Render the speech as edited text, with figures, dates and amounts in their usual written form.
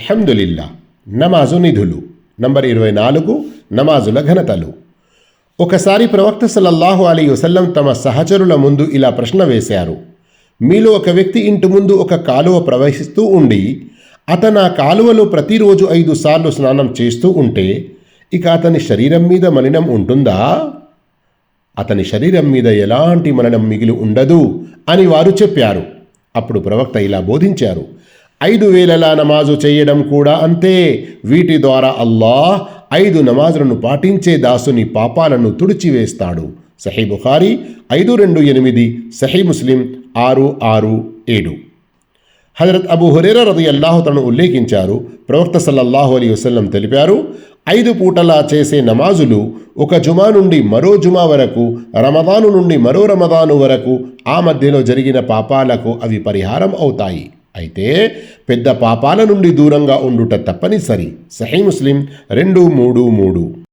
అల్హమ్దులిల్లా నమాజు నిధులు. నంబర్ 24 నమాజుల ఘనతలు. ఒకసారి ప్రవక్త సల్లల్లాహు అలైహి వసల్లం తమ సహచరుల ముందు ఇలా ప్రశ్న వేశారు. మీలో ఒక వ్యక్తి ఇంటి ముందు ఒక కాలువ ప్రవహిస్తూ ఉండి అతను ఆ కాలువలో ప్రతిరోజు 5 సార్లు స్నానం చేస్తూ ఉంటే ఇక అతని శరీరం మీద మలినం ఉంటుందా? అతని శరీరం మీద ఎలాంటి మలినం మిగిలి ఉండదు అని వారు చెప్పారు. అప్పుడు ప్రవక్త ఇలా బోధించారు, 5 వేళలా నమాజు చేయడం కూడా అంతే. వీటి ద్వారా అల్లాహ్ 5 నమాజులను పాటించే దాసుని పాపాలను తుడిచివేస్తాడు. సహీ బుఖారీ 528, సహీ ముస్లిం 667. హజరత్ అబూ హురైరా రదియల్లాహు తను ఉల్లేఖించారు, ప్రవక్త సల్లల్లాహు అలైహి వసల్లం తెలిపారు, 5 పూటలా చేసే నమాజులు ఒక జుమా నుండి మరో జుమా వరకు, రమదాను నుండి మరో రమదాను వరకు, ఆ మధ్యలో జరిగిన పాపాలకు అవి పరిహారం అవుతాయి. అయితే పెద్ద పాపాల నుండి దూరంగా ఉండుట తప్పనిసరి. సహీ ముస్లిం 233.